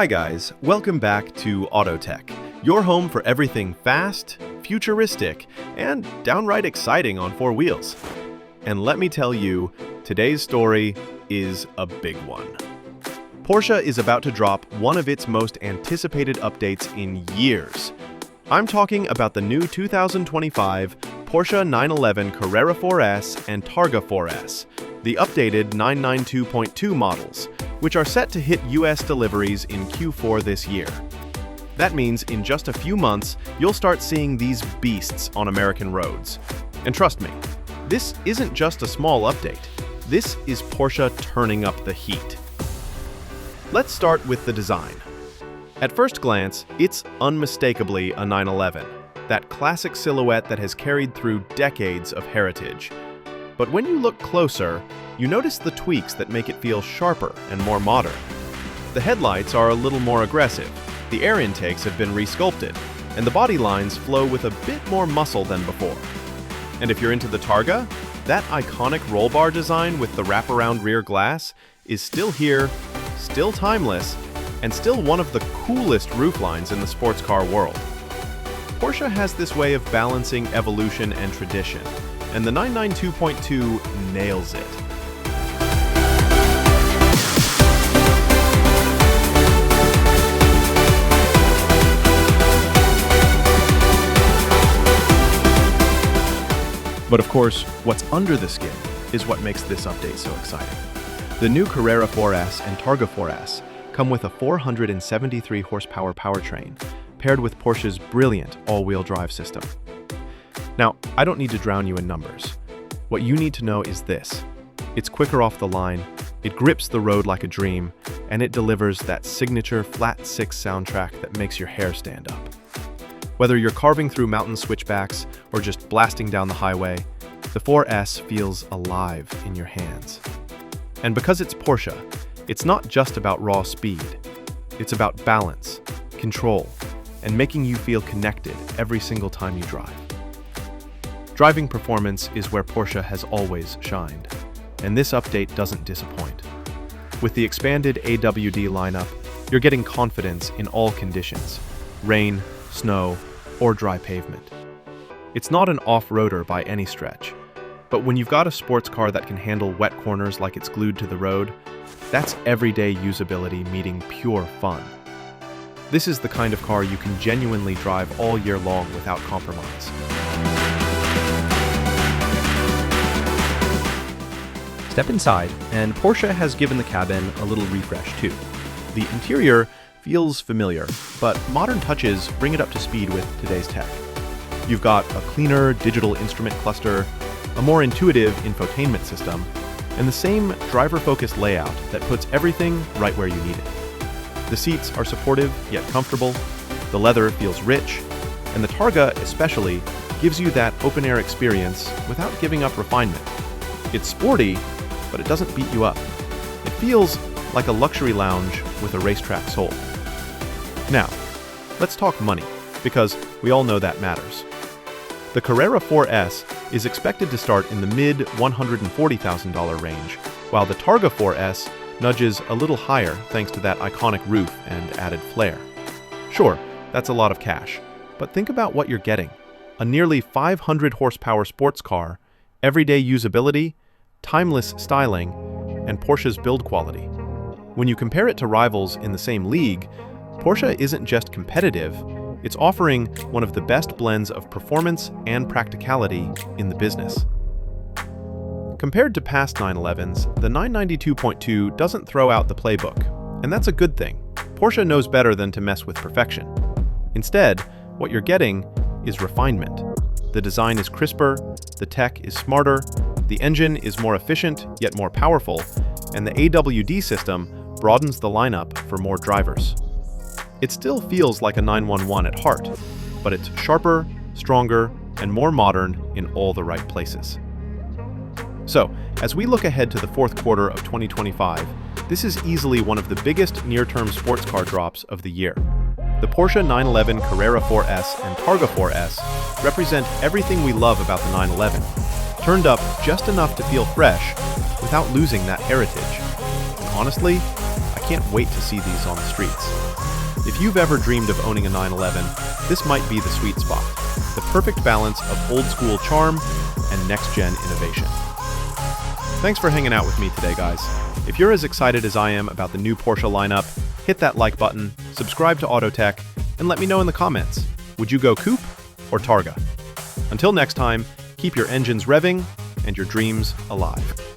Hi guys, welcome back to Autotech, your home for everything fast, futuristic, and downright exciting on four wheels. And let me tell you, today's story is a big one. Porsche is about to drop one of its most anticipated updates in years. I'm talking about the new 2025 Porsche 911 Carrera 4S and Targa 4S, the updated 992.2 models, which are set to hit US deliveries in Q4 this year. That means in just a few months, you'll start seeing these beasts on American roads. And trust me, this isn't just a small update. This is Porsche turning up the heat. Let's start with the design. At first glance, it's unmistakably a 911, that classic silhouette that has carried through decades of heritage. But when you look closer, you notice the tweaks that make it feel sharper and more modern. The headlights are a little more aggressive, the air intakes have been resculpted, and the body lines flow with a bit more muscle than before. And if you're into the Targa, that iconic roll bar design with the wraparound rear glass is still here, still timeless, and still one of the coolest rooflines in the sports car world. Porsche has this way of balancing evolution and tradition, and the 992.2 nails it. But of course, what's under the skin is what makes this update so exciting. The new Carrera 4S and Targa 4S come with a 473 horsepower powertrain, paired with Porsche's brilliant all-wheel drive system. Now, I don't need to drown you in numbers. What you need to know is this. It's quicker off the line, it grips the road like a dream, and it delivers that signature flat six soundtrack that makes your hair stand up. Whether you're carving through mountain switchbacks or just blasting down the highway, the 4S feels alive in your hands. And because it's Porsche, it's not just about raw speed. It's about balance, control, and making you feel connected every single time you drive. Driving performance is where Porsche has always shined, and this update doesn't disappoint. With the expanded AWD lineup, you're getting confidence in all conditions: rain, snow, or dry pavement. It's not an off-roader by any stretch, but when you've got a sports car that can handle wet corners like it's glued to the road, that's everyday usability meeting pure fun. This is the kind of car you can genuinely drive all year long without compromise. Step inside, and Porsche has given the cabin a little refresh too. The interior feels familiar, but modern touches bring it up to speed with today's tech. You've got a cleaner digital instrument cluster, a more intuitive infotainment system, and the same driver-focused layout that puts everything right where you need it. The seats are supportive yet comfortable, the leather feels rich, and the Targa especially gives you that open-air experience without giving up refinement. It's sporty, but it doesn't beat you up. It feels like a luxury lounge with a racetrack soul. Now, let's talk money, because we all know that matters. The Carrera 4S is expected to start in the mid-$140,000 range, while the Targa 4S nudges a little higher thanks to that iconic roof and added flair. Sure, that's a lot of cash, but think about what you're getting. A nearly 500 horsepower sports car, everyday usability, timeless styling, and Porsche's build quality. When you compare it to rivals in the same league, Porsche isn't just competitive, it's offering one of the best blends of performance and practicality in the business. Compared to past 911s, the 992.2 doesn't throw out the playbook, and that's a good thing. Porsche knows better than to mess with perfection. Instead, what you're getting is refinement. The design is crisper, the tech is smarter, the engine is more efficient yet more powerful, and the AWD system broadens the lineup for more drivers. It still feels like a 911 at heart, but it's sharper, stronger, and more modern in all the right places. So, as we look ahead to the fourth quarter of 2025, this is easily one of the biggest near-term sports car drops of the year. The Porsche 911 Carrera 4S and Targa 4S represent everything we love about the 911, turned up just enough to feel fresh without losing that heritage. And honestly, I can't wait to see these on the streets. If you've ever dreamed of owning a 911, this might be the sweet spot. The perfect balance of old-school charm and next-gen innovation. Thanks for hanging out with me today, guys. If you're as excited as I am about the new Porsche lineup, hit that like button, subscribe to Autotech, and let me know in the comments. Would you go Coupe or Targa? Until next time, keep your engines revving and your dreams alive.